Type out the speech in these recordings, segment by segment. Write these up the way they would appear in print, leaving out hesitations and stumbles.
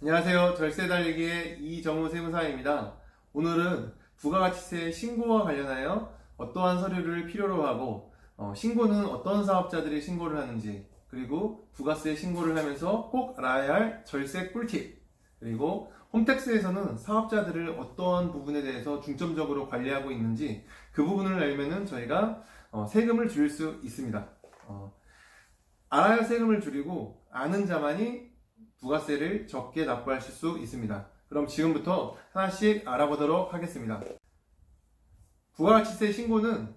안녕하세요. 절세 달리기의 이정우 세무사입니다. 오늘은 부가가치세 신고와 관련하여 어떠한 서류를 필요로 하고 신고는 어떤 사업자들이 신고를 하는지, 그리고 부가세 신고를 하면서 꼭 알아야 할 절세 꿀팁, 그리고 홈택스에서는 사업자들을 어떠한 부분에 대해서 중점적으로 관리하고 있는지 그 부분을 알면은 저희가 세금을 줄일 수 있습니다. 알아야 할 세금을 줄이고 아는 자만이 부가세를 적게 납부하실 수 있습니다. 그럼 지금부터 하나씩 알아보도록 하겠습니다. 부가가치세 신고는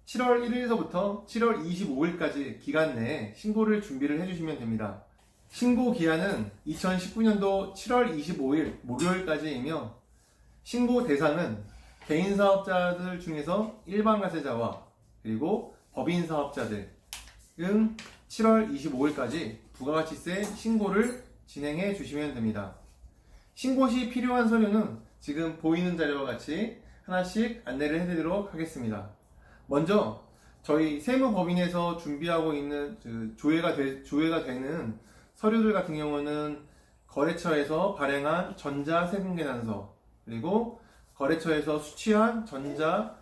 7월 1일서부터 7월 25일까지 기간 내에 신고를 준비를 해주시면 됩니다. 신고 기한은 2019년도 7월 25일 목요일까지이며, 신고 대상은 개인사업자들 중에서 일반과세자와 그리고 법인사업자들 은 7월 25일까지 부가가치세 신고를 진행해 주시면 됩니다. 신고 시 필요한 서류는 지금 보이는 자료와 같이 하나씩 안내를 해드리도록 하겠습니다. 먼저 저희 세무법인에서 준비하고 있는 조회가 되는 서류들 같은 경우는 거래처에서 발행한 전자세금계산서, 그리고 거래처에서 수취한 전자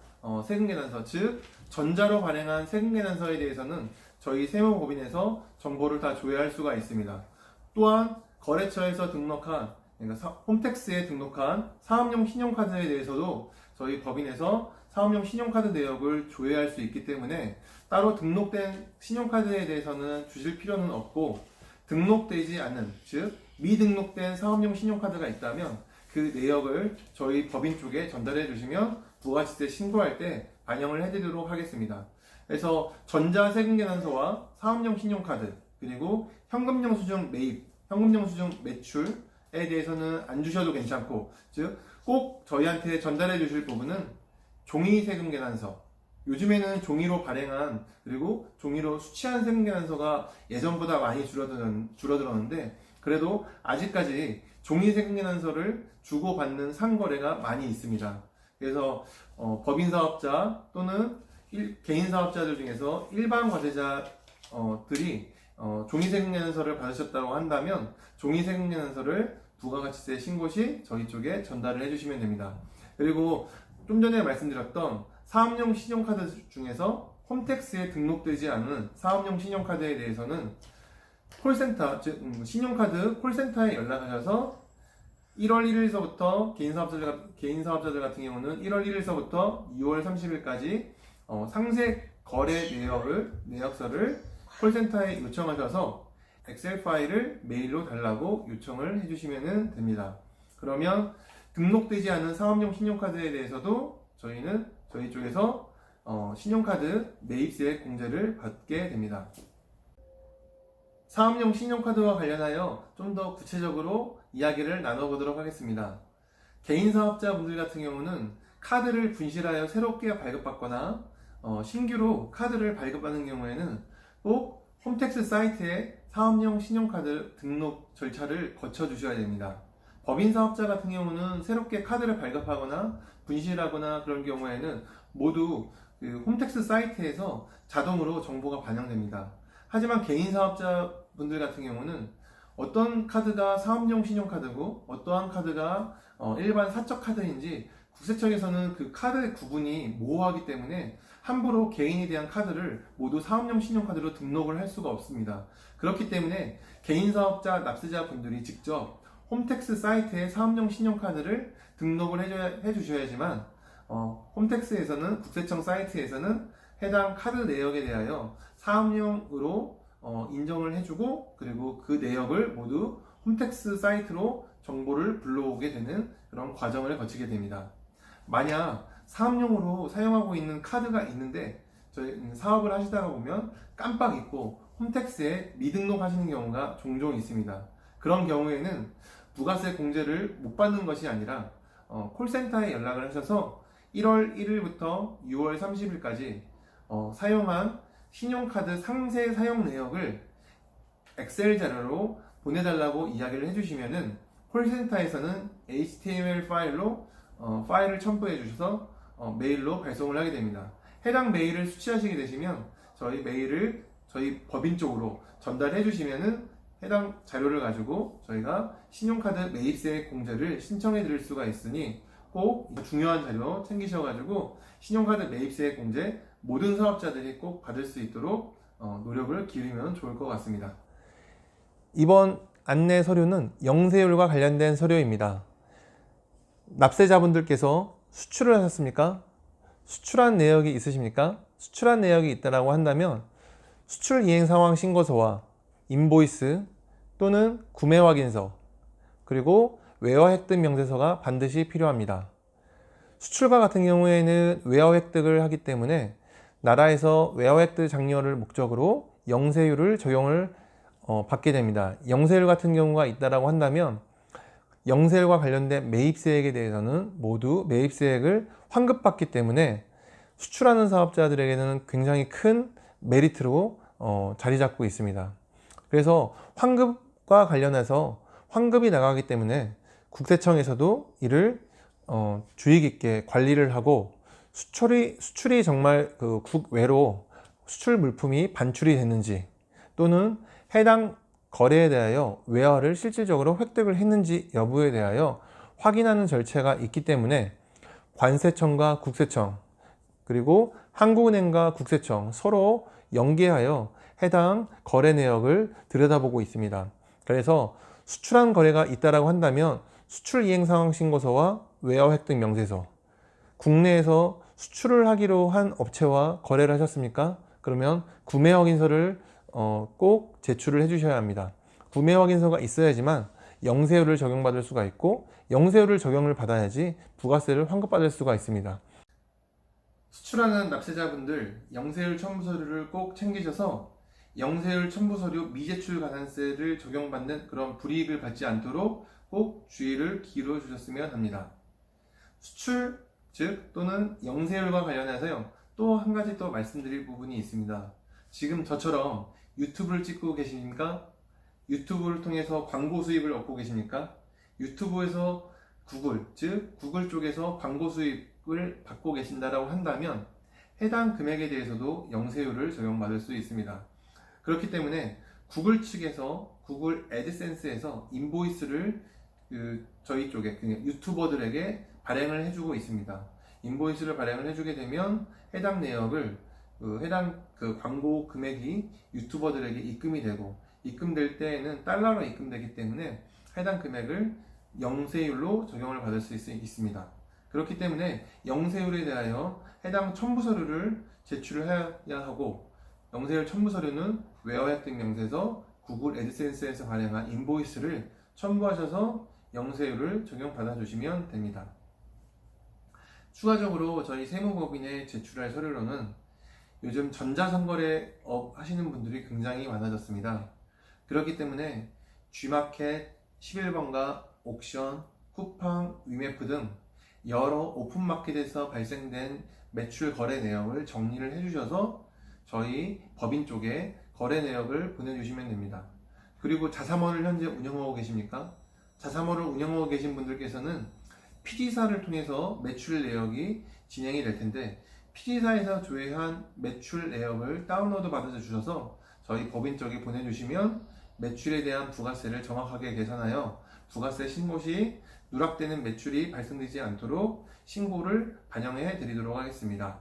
세금계산서, 즉 전자로 발행한 세금계산서에 대해서는 저희 세무법인에서 정보를 다 조회할 수가 있습니다. 또한 거래처에서 등록한, 그러니까 홈택스에 등록한 사업용 신용카드에 대해서도 저희 법인에서 사업용 신용카드 내역을 조회할 수 있기 때문에 따로 등록된 신용카드에 대해서는 주실 필요는 없고, 등록되지 않은, 즉 미등록된 사업용 신용카드가 있다면 그 내역을 저희 법인 쪽에 전달해 주시면 부가가치세 신고할 때 반영을 해드리도록 하겠습니다. 그래서 전자세금계산서와 사업용 신용카드, 그리고 현금영수증 매입, 현금영수증 매출에 대해서는 안 주셔도 괜찮고, 즉 꼭 저희한테 전달해 주실 부분은 종이세금계산서, 요즘에는 종이로 발행한 그리고 종이로 수취한 세금계산서가 예전보다 많이 줄어들었는데, 그래도 아직까지 종이세금계산서를 주고받는 상거래가 많이 있습니다. 그래서 법인사업자 또는 개인 사업자들 중에서 일반 과세자들이 종이세금계산서를 받으셨다고 한다면 종이세금계산서를 부가가치세 신고 시 저희 쪽에 전달을 해주시면 됩니다. 그리고 좀 전에 말씀드렸던 사업용 신용카드 중에서 홈택스에 등록되지 않은 사업용 신용카드에 대해서는 콜센터, 즉 신용카드 콜센터에 연락하셔서 1월 1일서부터 개인 사업자들 같은 경우는 1월 1일서부터 2월 30일까지 상세 거래 내역서를 콜센터에 요청하셔서 엑셀 파일을 메일로 달라고 요청을 해주시면 됩니다. 그러면 등록되지 않은 사업용 신용카드에 대해서도 저희 쪽에서 신용카드 매입세 공제를 받게 됩니다. 사업용 신용카드와 관련하여 좀 더 구체적으로 이야기를 나눠보도록 하겠습니다. 개인 사업자분들 같은 경우는 카드를 분실하여 새롭게 발급받거나 신규로 카드를 발급받는 경우에는 꼭 홈택스 사이트에 사업용 신용카드 등록 절차를 거쳐 주셔야 됩니다. 법인 사업자 같은 경우는 새롭게 카드를 발급하거나 분실하거나 그런 경우에는 모두 그 홈택스 사이트에서 자동으로 정보가 반영됩니다. 하지만 개인 사업자분들 같은 경우는 어떤 카드가 사업용 신용카드고 어떠한 카드가 일반 사적 카드인지 국세청에서는 그 카드의 구분이 모호하기 때문에 함부로 개인에 대한 카드를 모두 사업용 신용카드로 등록을 할 수가 없습니다. 그렇기 때문에 개인 사업자 납세자분들이 직접 홈택스 사이트에 사업용 신용카드를 등록을 해주셔야지만 홈택스에서는, 국세청 사이트에서는 해당 카드 내역에 대하여 사업용으로 인정을 해주고, 그리고 그 내역을 모두 홈택스 사이트로 정보를 불러오게 되는 그런 과정을 거치게 됩니다. 만약 사업용으로 사용하고 있는 카드가 있는데 저희 사업을 하시다가 보면 깜빡 잊고 홈택스에 미등록 하시는 경우가 종종 있습니다. 그런 경우에는 부가세 공제를 못 받는 것이 아니라 콜센터에 연락을 하셔서 1월 1일부터 6월 30일까지 사용한 신용카드 상세 사용 내역을 엑셀 자료로 보내달라고 이야기를 해주시면은 콜센터에서는 HTML 파일로 파일을 첨부해 주셔서 메일로 발송을 하게 됩니다. 해당 메일을 수취하시게 되시면 저희 메일을 저희 법인 쪽으로 전달해 주시면은 해당 자료를 가지고 저희가 신용카드 매입세 공제를 신청해 드릴 수가 있으니 꼭 중요한 자료 챙기셔가지고 신용카드 매입세 공제 모든 사업자들이 꼭 받을 수 있도록 노력을 기울이면 좋을 것 같습니다. 이번 안내 서류는 영세율과 관련된 서류입니다. 납세자분들께서 수출을 하셨습니까? 수출한 내역이 있으십니까? 수출한 내역이 있다고 한다면 수출 이행 상황 신고서와 인보이스 또는 구매 확인서 그리고 외화 획득 명세서가 반드시 필요합니다. 수출과 같은 경우에는 외화 획득을 하기 때문에 나라에서 외화 획득 장려를 목적으로 영세율을 적용을 받게 됩니다. 영세율 같은 경우가 있다고 한다면 영세율과 관련된 매입세액에 대해서는 모두 매입세액을 환급받기 때문에 수출하는 사업자들에게는 굉장히 큰 메리트로 자리 잡고 있습니다. 그래서 환급과 관련해서 환급이 나가기 때문에 국세청에서도 이를 주의 깊게 관리를 하고 수출이 정말 그 국외로 수출 물품이 반출이 됐는지 또는 해당 거래에 대하여 외화를 실질적으로 획득을 했는지 여부에 대하여 확인하는 절차가 있기 때문에 관세청과 국세청 그리고 한국은행과 국세청 서로 연계하여 해당 거래 내역을 들여다보고 있습니다. 그래서 수출한 거래가 있다고 한다면 수출 이행 상황 신고서와 외화 획득 명세서, 국내에서 수출을 하기로 한 업체와 거래를 하셨습니까? 그러면 구매 확인서를 꼭 제출을 해 주셔야 합니다. 구매 확인서가 있어야지만 영세율을 적용받을 수가 있고 영세율을 적용을 받아야지 부가세를 환급받을 수가 있습니다. 수출하는 납세자분들 영세율 첨부 서류를 꼭 챙기셔서 영세율 첨부 서류 미제출 가산세를 적용받는 그런 불이익을 받지 않도록 꼭 주의를 기울여 주셨으면 합니다. 수출 즉 또는 영세율과 관련해서요 또 한 가지 또 말씀드릴 부분이 있습니다. 지금 저처럼 유튜브를 찍고 계십니까? 유튜브를 통해서 광고 수입을 얻고 계십니까? 유튜브에서 구글, 즉 구글 쪽에서 광고 수입을 받고 계신다고 한다면 해당 금액에 대해서도 영세율을 적용받을 수 있습니다. 그렇기 때문에 구글 측에서 구글 애드센스에서 인보이스를 저희 쪽에 유튜버들에게 발행을 해주고 있습니다. 인보이스를 발행을 해주게 되면 해당 내역을 해당 광고 금액이 유튜버들에게 입금이 되고 입금될 때에는 달러로 입금되기 때문에 해당 금액을 영세율로 적용을 받을 수 있습니다. 그렇기 때문에 영세율에 대하여 해당 첨부 서류를 제출을 해야 하고 영세율 첨부 서류는 외화 획득 명세서 구글 애드센스에서 발행한 인보이스를 첨부하셔서 영세율을 적용받아 주시면 됩니다. 추가적으로 저희 세무법인에 제출할 서류로는 요즘 전자상거래업 하시는 분들이 굉장히 많아졌습니다. 그렇기 때문에 G마켓, 11번가, 옥션, 쿠팡, 위메프 등 여러 오픈마켓에서 발생된 매출 거래 내역을 정리를 해주셔서 저희 법인 쪽에 거래 내역을 보내주시면 됩니다. 그리고 자사몰을 현재 운영하고 계십니까? 자사몰을 운영하고 계신 분들께서는 PD사를 통해서 매출 내역이 진행이 될 텐데 PD사에서 조회한 매출 내역을 다운로드 받아서 주셔서 저희 법인 쪽에 보내주시면 매출에 대한 부가세를 정확하게 계산하여 부가세 신고 시 누락되는 매출이 발생되지 않도록 신고를 반영해 드리도록 하겠습니다.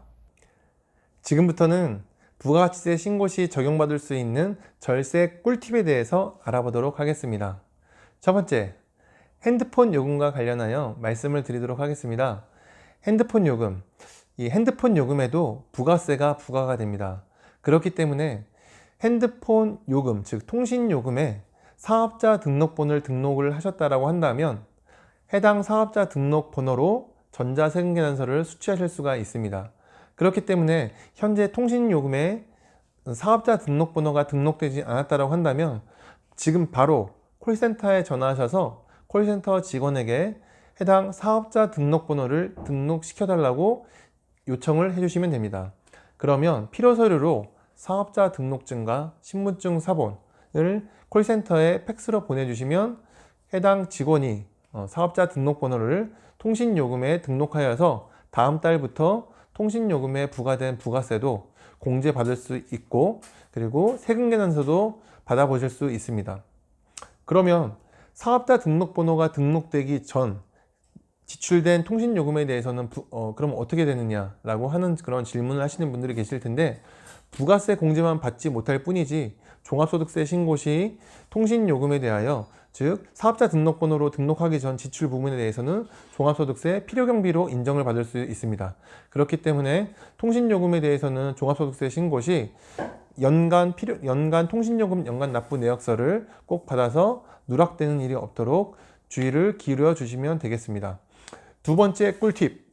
지금부터는 부가가치세 신고 시 적용받을 수 있는 절세 꿀팁에 대해서 알아보도록 하겠습니다. 첫 번째, 핸드폰 요금과 관련하여 말씀을 드리도록 하겠습니다. 핸드폰 요금, 이 핸드폰 요금에도 부가세가 부과가 됩니다. 그렇기 때문에 핸드폰 요금, 즉 통신 요금에 사업자 등록번호를 등록을 하셨다고 한다면 해당 사업자 등록 번호로 전자세금계산서를 수취하실 수가 있습니다. 그렇기 때문에 현재 통신 요금에 사업자 등록번호가 등록되지 않았다고 한다면 지금 바로 콜센터에 전화하셔서 콜센터 직원에게 해당 사업자 등록번호를 등록시켜달라고 요청을 해주시면 됩니다. 그러면 필요서류로 사업자 등록증과 신분증 사본을 콜센터에 팩스로 보내주시면 해당 직원이 사업자 등록번호를 통신요금에 등록하여서 다음 달부터 통신요금에 부과된 부가세도 공제받을 수 있고 그리고 세금계산서도 받아보실 수 있습니다. 그러면 사업자 등록번호가 등록되기 전 지출된 통신요금에 대해서는 그럼 어떻게 되느냐 라고 하는 그런 질문을 하시는 분들이 계실 텐데, 부가세 공제만 받지 못할 뿐이지 종합소득세 신고 시 통신요금에 대하여, 즉 사업자 등록번호로 등록하기 전 지출 부분에 대해서는 종합소득세 필요경비로 인정을 받을 수 있습니다. 그렇기 때문에 통신요금에 대해서는 종합소득세 신고 시 연간 통신요금 연간 납부 내역서를 꼭 받아서 누락되는 일이 없도록 주의를 기울여 주시면 되겠습니다. 두 번째 꿀팁,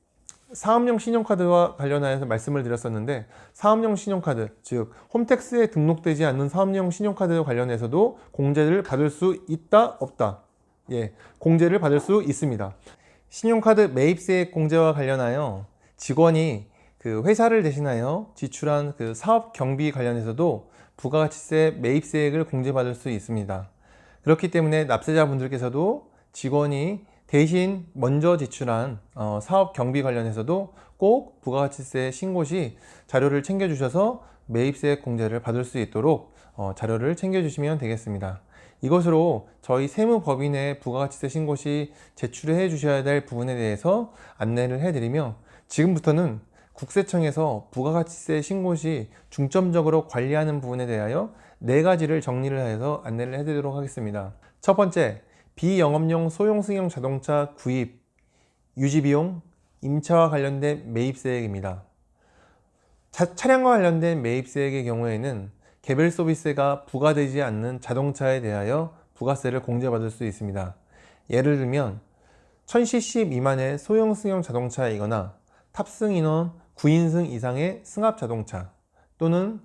사업용 신용카드와 관련하여서 말씀을 드렸었는데, 사업용 신용카드, 즉 홈택스에 등록되지 않는 사업용 신용카드 관련해서도 공제를 받을 수 있다 없다? 예, 공제를 받을 수 있습니다. 신용카드 매입세액 공제와 관련하여 직원이 그 회사를 대신하여 지출한 그 사업 경비 관련해서도 부가가치세 매입세액을 공제받을 수 있습니다. 그렇기 때문에 납세자분들께서도 직원이 대신 먼저 지출한 사업 경비 관련해서도 꼭 부가가치세 신고 시 자료를 챙겨주셔서 매입세액 공제를 받을 수 있도록 자료를 챙겨주시면 되겠습니다. 이것으로 저희 세무법인의 부가가치세 신고 시 제출해 주셔야 될 부분에 대해서 안내를 해드리며, 지금부터는 국세청에서 부가가치세 신고 시 중점적으로 관리하는 부분에 대하여 4가지를 정리를 해서 안내를 해드리도록 하겠습니다. 첫 번째, 비영업용 소형승용 자동차 구입, 유지비용, 임차와 관련된 매입세액입니다. 차량과 관련된 매입세액의 경우에는 개별 소비세가 부과되지 않는 자동차에 대하여 부가세를 공제받을 수 있습니다. 예를 들면 1000cc 미만의 소형승용 자동차이거나 탑승 인원 9인승 이상의 승합 자동차, 또는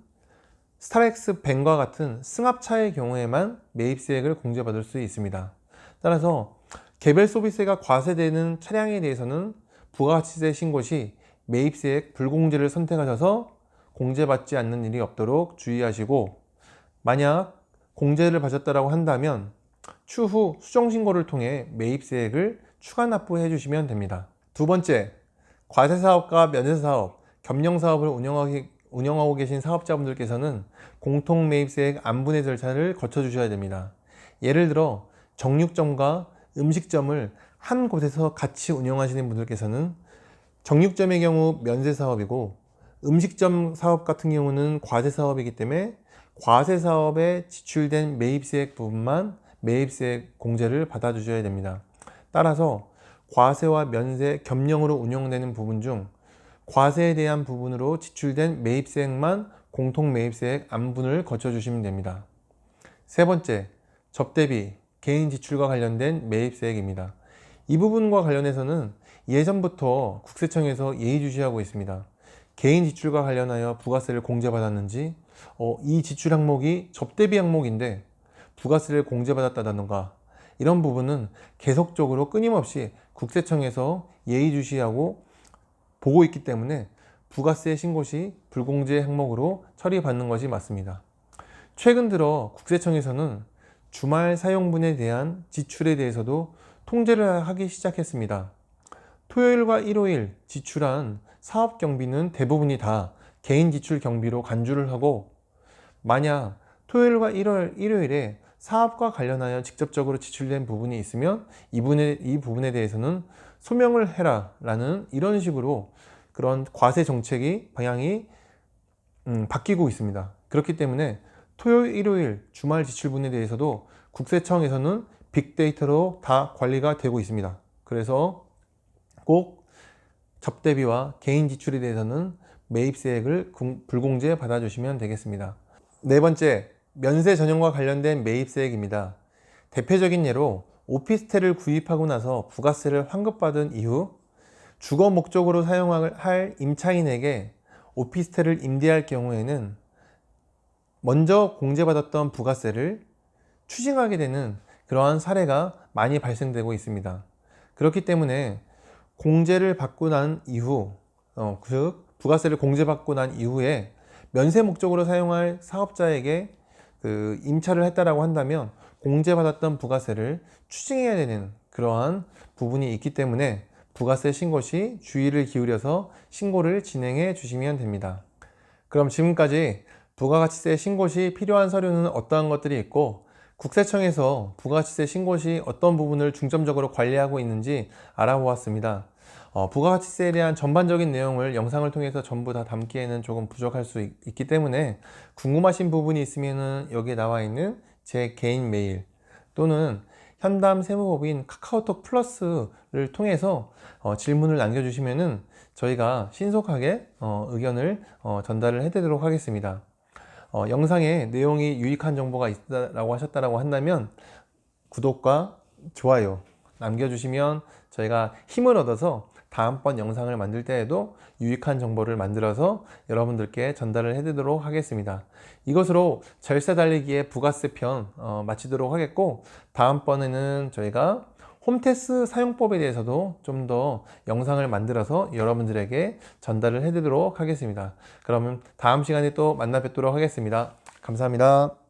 스타렉스 벤과 같은 승합차의 경우에만 매입세액을 공제받을 수 있습니다. 따라서 개별 소비세가 과세되는 차량에 대해서는 부가가치세 신고 시 매입세액 불공제를 선택하셔서 공제받지 않는 일이 없도록 주의하시고, 만약 공제를 받았다고 한다면 추후 수정신고를 통해 매입세액을 추가 납부해 주시면 됩니다. 두 번째, 과세사업과 면세사업, 겸용사업을 운영하고 계신 사업자분들께서는 공통매입세액 안분의 절차를 거쳐 주셔야 됩니다. 예를 들어 정육점과 음식점을 한 곳에서 같이 운영하시는 분들께서는 정육점의 경우 면세사업이고, 음식점 사업 같은 경우는 과세사업이기 때문에 과세사업에 지출된 매입세액 부분만 매입세액 공제를 받아 주셔야 됩니다. 따라서 과세와 면세 겸용으로 운영되는 부분 중 과세에 대한 부분으로 지출된 매입세액만 공통매입세액 안분을 거쳐 주시면 됩니다. 세 번째, 접대비, 개인 지출과 관련된 매입세액입니다. 이 부분과 관련해서는 예전부터 국세청에서 예의주시하고 있습니다. 개인 지출과 관련하여 부가세를 공제받았는지, 이 지출 항목이 접대비 항목인데 부가세를 공제받았다던가, 이런 부분은 계속적으로 끊임없이 국세청에서 예의주시하고 보고 있기 때문에 부가세 신고 시 불공제 항목으로 처리받는 것이 맞습니다. 최근 들어 국세청에서는 주말 사용분에 대한 지출에 대해서도 통제를 하기 시작했습니다. 토요일과 일요일 지출한 사업 경비는 대부분이 다 개인 지출 경비로 간주를 하고, 만약 토요일과 일요일에 사업과 관련하여 직접적으로 지출된 부분이 있으면 이 부분에 대해서는 소명을 해라 라는 이런 식으로 그런 과세 정책이 방향이 바뀌고 있습니다. 그렇기 때문에 토요일, 일요일, 주말 지출분에 대해서도 국세청에서는 빅데이터로 다 관리가 되고 있습니다. 그래서 꼭 접대비와 개인 지출에 대해서는 매입세액을 불공제 받아주시면 되겠습니다. 네 번째, 면세 전용과 관련된 매입세액입니다. 대표적인 예로 오피스텔을 구입하고 나서 부가세를 환급받은 이후 주거 목적으로 사용할 임차인에게 오피스텔을 임대할 경우에는 먼저 공제받았던 부가세를 추징하게 되는 그러한 사례가 많이 발생되고 있습니다. 그렇기 때문에 공제를 받고 난 이후, 즉 부가세를 공제받고 난 이후에 면세 목적으로 사용할 사업자에게 임차를 했다라고 한다면 공제받았던 부가세를 추징해야 되는 그러한 부분이 있기 때문에 부가세 신고 시 주의를 기울여서 신고를 진행해 주시면 됩니다. 그럼 지금까지 부가가치세 신고 시 필요한 서류는 어떠한 것들이 있고, 국세청에서 부가가치세 신고 시 어떤 부분을 중점적으로 관리하고 있는지 알아보았습니다. 부가가치세에 대한 전반적인 내용을 영상을 통해서 전부 다 담기에는 조금 부족할 수 있기 때문에 궁금하신 부분이 있으면 여기에 나와 있는 제 개인 메일 또는 현담 세무법인 카카오톡 플러스를 통해서 질문을 남겨주시면 저희가 신속하게 의견을 전달을 해드리도록 하겠습니다. 영상에 내용이 유익한 정보가 있다고 하셨다고 한다면 구독과 좋아요 남겨주시면 저희가 힘을 얻어서 다음번 영상을 만들 때에도 유익한 정보를 만들어서 여러분들께 전달을 해드리도록 하겠습니다. 이것으로 절세 달리기의 부가세 편 마치도록 하겠고, 다음번에는 저희가 홈테스 사용법에 대해서도 좀 더 영상을 만들어서 여러분들에게 전달을 해드리도록 하겠습니다. 그러면 다음 시간에 또 만나 뵙도록 하겠습니다. 감사합니다.